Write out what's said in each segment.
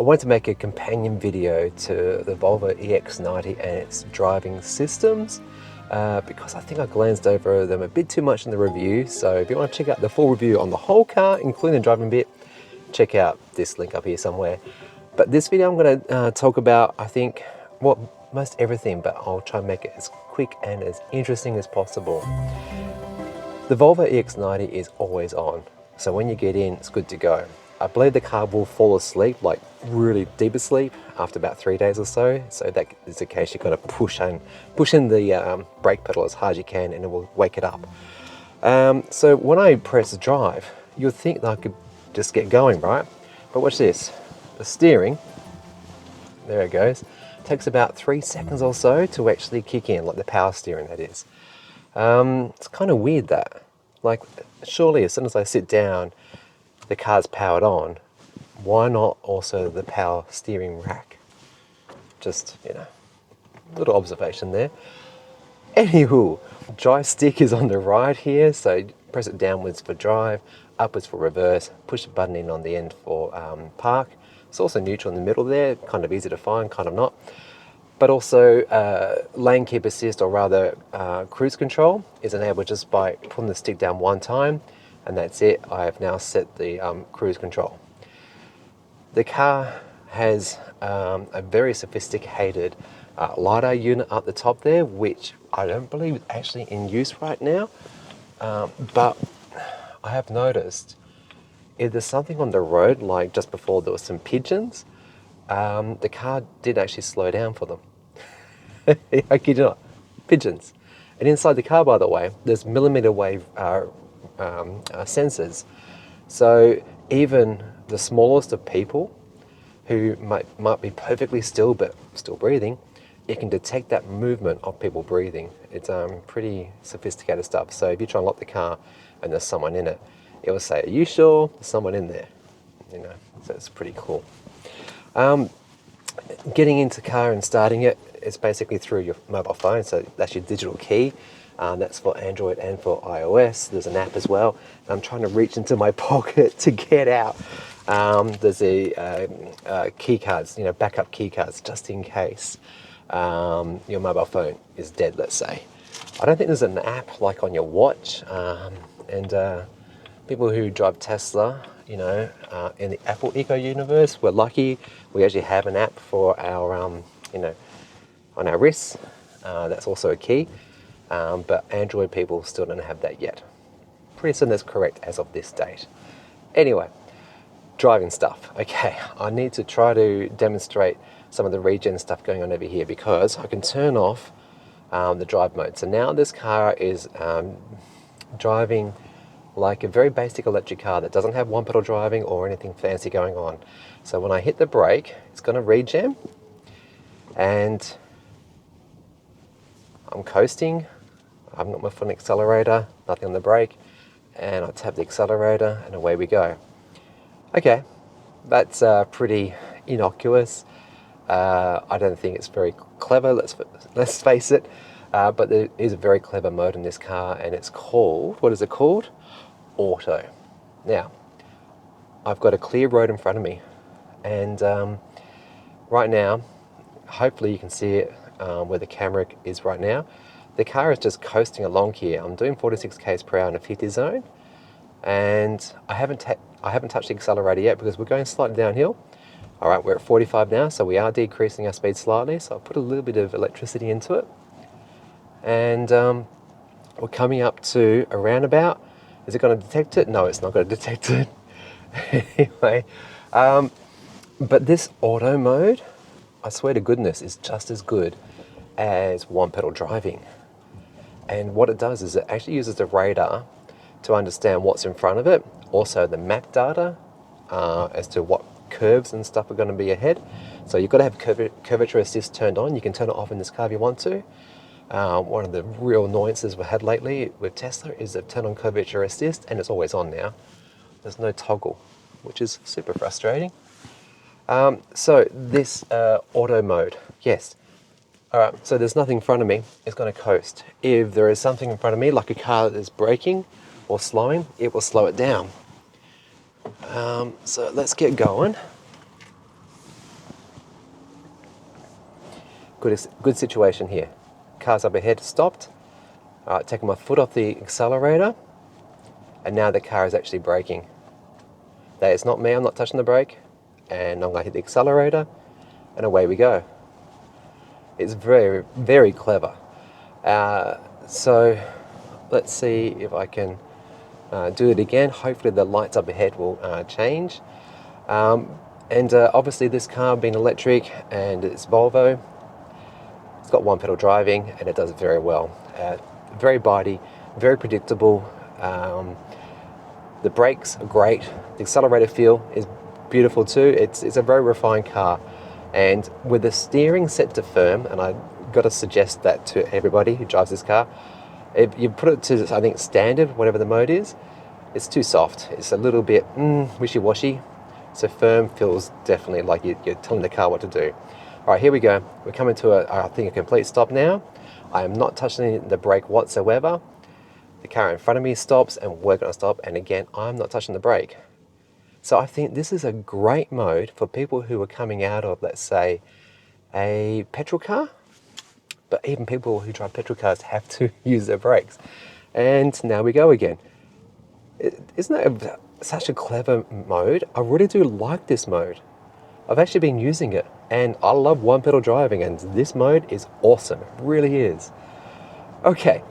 I wanted to make a companion video to the Volvo EX90 and its driving systems because I think I glanced over them a bit too much in the review. So if you want to check out the full review on the whole car, including the driving bit, check out this link up here somewhere. But this video I'm going to talk about, I think, well, most everything, but I'll try and make it as quick and as interesting as possible. The Volvo EX90 is always on, so when you get in, it's good to go. I believe the car will fall asleep, like really deep asleep, after about 3 days or so. So that is the case, you've got to push in the brake pedal as hard as you can and it will wake it up. So when I press drive, you'd think that I could just get going, right? But watch this. The steering, there it goes, takes about 3 seconds or so to actually kick in, like the power steering that is. It's kind of weird that, like, surely as soon as I sit down, the car's powered on. Why not also the power steering rack? Just, you know, little observation there. Anywho, joystick is on the right here, so press it downwards for drive, upwards for reverse, push the button in on the end for park. It's also neutral in the middle there, kind of easy to find, kind of not. But also lane keep assist, or rather cruise control, is enabled just by putting the stick down one time, and that's it. I have now set the cruise control. The car has a very sophisticated Lidar unit up the top there, which I don't believe is actually in use right now. But I have noticed if there's something on the road, like just before there were some pigeons, the car did actually slow down for them. I kid you not, pigeons. And inside the car, by the way, there's millimeter wave sensors. So even the smallest of people who might be perfectly still but still breathing, it can detect that movement of people breathing. It's pretty sophisticated stuff. So if you try and lock the car and there's someone in it, it will say, "Are you sure there's someone in there?" You know, so it's pretty cool. Getting into the car and starting it, it's basically through your mobile phone. So that's your digital key. That's for Android and for iOS. There's an app as well. I'm trying to reach into my pocket to get out. There's a key cards, you know, backup key cards, just in case your mobile phone is dead, let's say. I don't think there's an app like on your watch. And people who drive Tesla, you know, in the Apple eco universe, we're lucky. We actually have an app for our, you know, on our wrists. That's also a key. But Android people still don't have that yet. Pretty soon that's correct as of this date. Anyway, driving stuff. Okay, I need to try to demonstrate some of the regen stuff going on over here because I can turn off the drive mode. So now this car is driving like a very basic electric car that doesn't have one pedal driving or anything fancy going on. So when I hit the brake, it's going to regen and I'm coasting. I haven't got my foot on the accelerator, nothing on the brake, and I tap the accelerator and away we go. Okay, that's pretty innocuous. I don't think it's very clever, let's face it, but there is a very clever mode in this car and it's called, what is it called? Auto. Now, I've got a clear road in front of me and right now, hopefully you can see it where the camera is right now. The car is just coasting along here. I'm doing 46 k's per hour in a 50 zone, and I haven't touched the accelerator yet because we're going slightly downhill. All right, we're at 45 now, so we are decreasing our speed slightly. So I'll put a little bit of electricity into it, and we're coming up to a roundabout. Is it going to detect it? No, it's not going to detect it. Anyway, but this auto mode, I swear to goodness, is just as good as one pedal driving. And what it does is it actually uses the radar to understand what's in front of it, also the map data as to what curves and stuff are going to be ahead. So you've got to have curvature assist turned on. You can turn it off in this car if you want to. One of the real annoyances we've had lately with Tesla is they've turned on curvature assist and it's always on now. There's no toggle, which is super frustrating. So this auto mode, yes. All right, so there's nothing in front of me, it's going to coast. If there is something in front of me, like a car that is braking or slowing, it will slow it down. So let's get going. good situation here. Car's up ahead, stopped. All right, taking my foot off the accelerator, and now the car is actually braking. That is not me, I'm not touching the brake, and I'm going to hit the accelerator, and away we go. It's very, very clever. So let's see if I can do it again. Hopefully the lights up ahead will change. And obviously this car being electric and it's Volvo, it's got one pedal driving and it does it very well. Very bitey, very predictable. The brakes are great. The accelerator feel is beautiful too. It's a very refined car. And with the steering set to firm, and I got to suggest that to everybody who drives this car, if you put it to, I think, standard, whatever the mode is, it's too soft. It's a little bit wishy-washy. So firm feels definitely like you're telling the car what to do. All right, here we go. We're coming to I think a complete stop now. I am not touching the brake whatsoever. The car in front of me stops and we're going to stop. And again, I'm not touching the brake. So I think this is a great mode for people who are coming out of, let's say, a petrol car. But even people who drive petrol cars have to use their brakes. And now we go again. Isn't that such a clever mode? I really do like this mode. I've actually been using it. And I love one pedal driving. And this mode is awesome. It really is. Okay.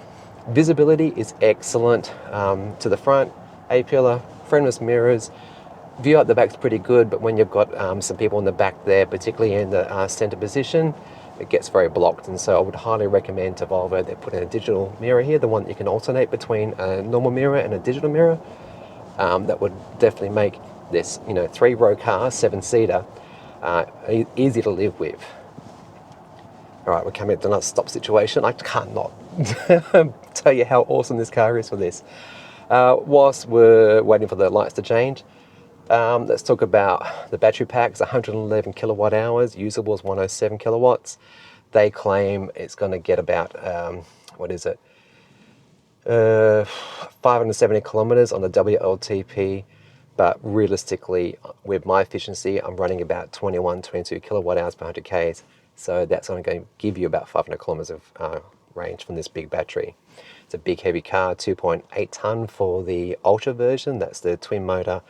Visibility is excellent. To the front, A-pillar, frameless mirrors. View at the back's pretty good, but when you've got some people in the back there, particularly in the center position, it gets very blocked. And so I would highly recommend to Volvo they put in a digital mirror here, the one that you can alternate between a normal mirror and a digital mirror. That would definitely make this, 3-row car, 7-seater, easy to live with. All right, we're coming to another stop situation. I can't not tell you how awesome this car is for this. Whilst we're waiting for the lights to change, let's talk about the battery pack. It's 111 kilowatt hours, usable is 107 kilowatts. They claim it's going to get about, 570 kilometers on the WLTP. But realistically, with my efficiency, I'm running about 21, 22 kilowatt hours per 100 Ks. So that's only going to give you about 500 kilometers of range from this big battery. It's a big heavy car, 2.8 ton for the Ultra version. That's the twin motor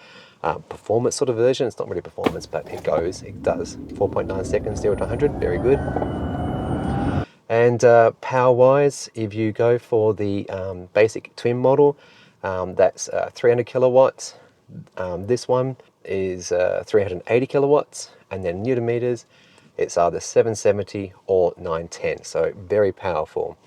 performance sort of version. It's not really performance, but it does 4.9 seconds 0 to 100. Very good. And power wise, if you go for the basic twin model, that's 300 kilowatts. This one is 380 kilowatts, and then Newton meters, it's either 770 or 910. So very powerful.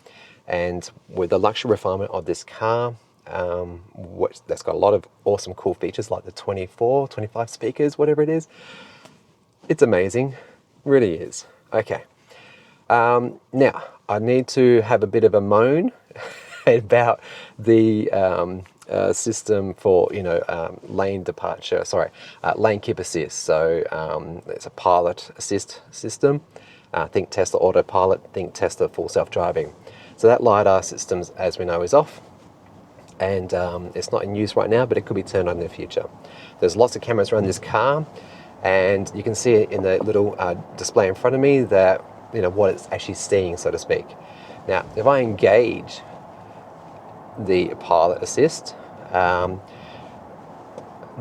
And with the luxury refinement of this car, that's got a lot of awesome cool features like the 24, 25 speakers, whatever it is. It's amazing, really is. Okay. Now, I need to have a bit of a moan about the system for, lane keep assist. So it's a pilot assist system. Think Tesla autopilot, think Tesla full self-driving. So that Lidar system, as we know, is off. And it's not in use right now, but it could be turned on in the future. There's lots of cameras around this car, and you can see it in the little display in front of me that, what it's actually seeing, so to speak. Now, if I engage the pilot assist,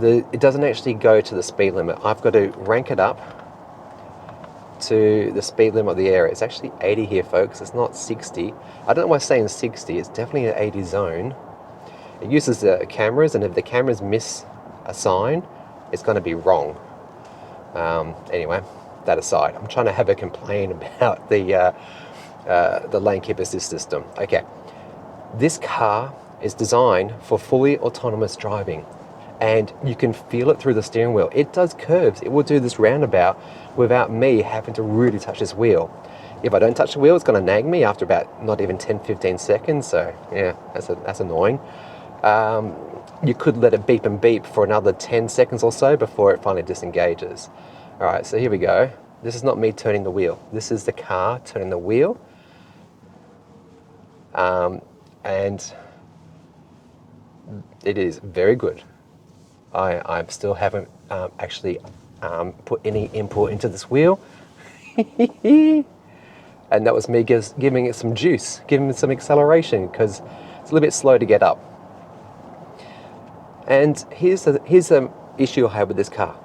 it doesn't actually go to the speed limit. I've got to rank it up to the speed limit of the area. It's actually 80 here, folks. It's not 60. I don't know why I'm saying 60. It's definitely an 80 zone. It uses the cameras, and if the cameras miss a sign, it's going to be wrong. Anyway, that aside, I'm trying to have a complaint about the lane keep assist system. Okay, this car is designed for fully autonomous driving, and you can feel it through the steering wheel. It does curves. It will do this roundabout without me having to really touch this wheel. If I don't touch the wheel, it's going to nag me after about not even 10-15 seconds. So yeah, that's annoying. You could let it beep and beep for another 10 seconds or so before it finally disengages. All right, so here we go. This is not me turning the wheel. This is the car turning the wheel. And it is very good. I still haven't actually put any input into this wheel. And that was me giving it some juice, giving it some acceleration, because it's a little bit slow to get up. And here's the issue I have with this car.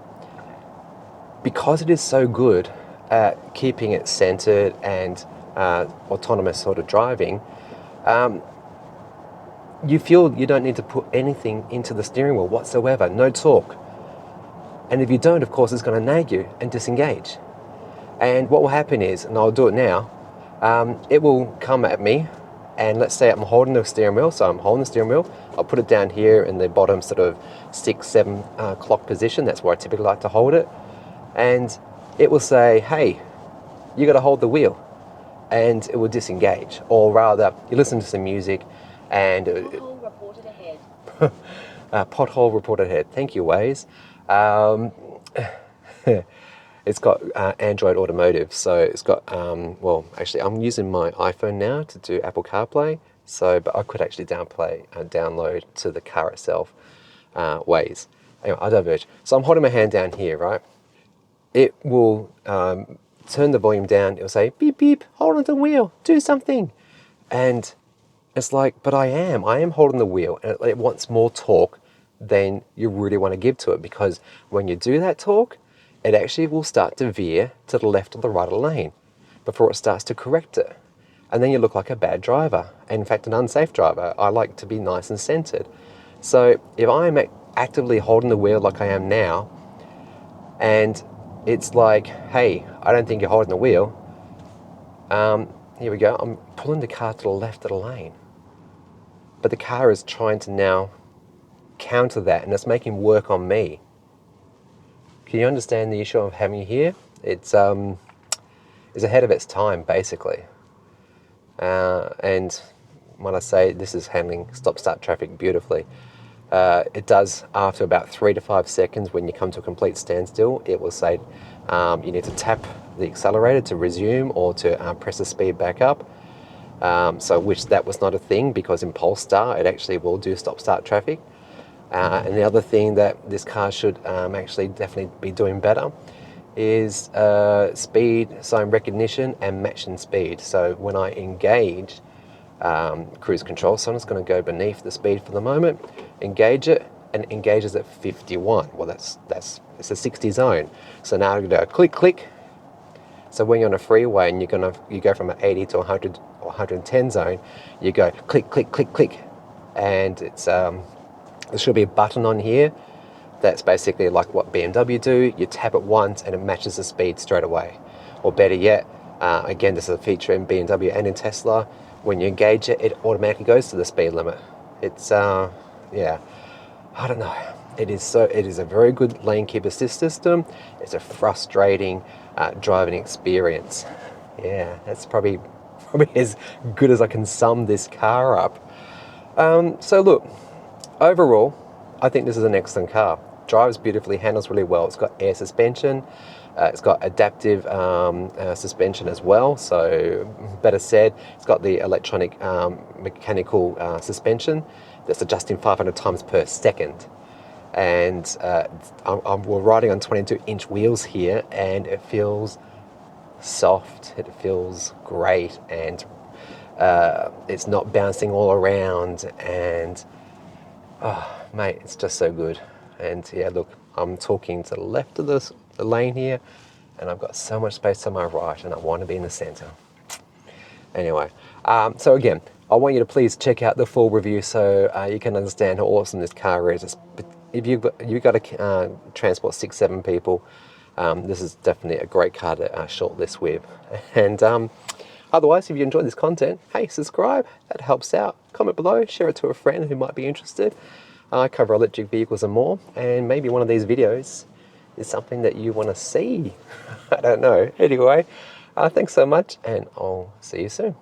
Because it is so good at keeping it centered and autonomous sort of driving, you feel you don't need to put anything into the steering wheel whatsoever, no torque. And if you don't, of course, it's going to nag you and disengage. And what will happen is, and I'll do it now, it will come at me, and let's say I'm holding the steering wheel, so I'm holding the steering wheel, I'll put it down here in the bottom sort of 6-7 o'clock position, that's where I typically like to hold it, and it will say, hey, you got to hold the wheel, and it will disengage. Or rather, you listen to some music, and Pothole reported ahead. Pothole reported ahead. Thank you, Waze. It's got Android Automotive, so it's got, well, actually I'm using my iPhone now to do Apple CarPlay, so, but I could actually download to the car itself, Waze. Anyway, I diverge. So I'm holding my hand down here, right? It will turn the volume down, it'll say, beep, beep, hold on to the wheel, do something. And it's like, but I am holding the wheel, and it wants more torque than you really want to give to it, because when you do that torque, it actually will start to veer to the left or the right of the lane before it starts to correct it. And then you look like a bad driver, and in fact an unsafe driver. I like to be nice and centered. So if I'm actively holding the wheel like I am now, and it's like, hey, I don't think you're holding the wheel, here we go, I'm pulling the car to the left of the lane. But the car is trying to now counter that, and it's making work on me. Can you understand the issue of having you here? It's ahead of its time, basically. And when I say this is handling stop-start traffic beautifully, it does after about 3 to 5 seconds. When you come to a complete standstill, it will say you need to tap the accelerator to resume, or to press the speed back up. So which that was not a thing, because in Polestar it actually will do stop-start traffic. And the other thing that this car should actually definitely be doing better is speed sign recognition and matching speed. So when I engage cruise control, so I'm just going to go beneath the speed for the moment, engage it, and it engages at 51. Well, it's a 60 zone. So now I'm going to go click, click. So when you're on a freeway and you go from an 80 to 100 or 110 zone, you go click, click, click, click, and it's there should be a button on here that's basically like what BMW do. You tap it once and it matches the speed straight away. Or better yet, again, this is a feature in BMW and in Tesla. When you engage it, it automatically goes to the speed limit. It's yeah, I don't know. It is a very good lane keep assist system. It's a frustrating driving experience. Yeah, that's probably as good as I can sum this car up. So look, overall, I think this is an excellent car. Drives beautifully, handles really well. It's got air suspension. It's got adaptive suspension as well. So better said, it's got the electronic mechanical suspension that's adjusting 500 times per second. And we're riding on 22-inch wheels here, and it feels soft. It feels great, and it's not bouncing all around. And oh, mate, it's just so good. And yeah, look, I'm talking to the left of the lane here, and I've got so much space to my right, and I want to be in the center. Anyway, so again, I want you to please check out the full review so you can understand how awesome this car is. If you've got to transport 6-7 people, this is definitely a great car to shortlist with. And otherwise, if you enjoyed this content, hey, subscribe. That helps out. Comment below, share it to a friend who might be interested. I cover electric vehicles and more, and maybe one of these videos is something that you want to see. I don't know. Anyway, thanks so much, and I'll see you soon.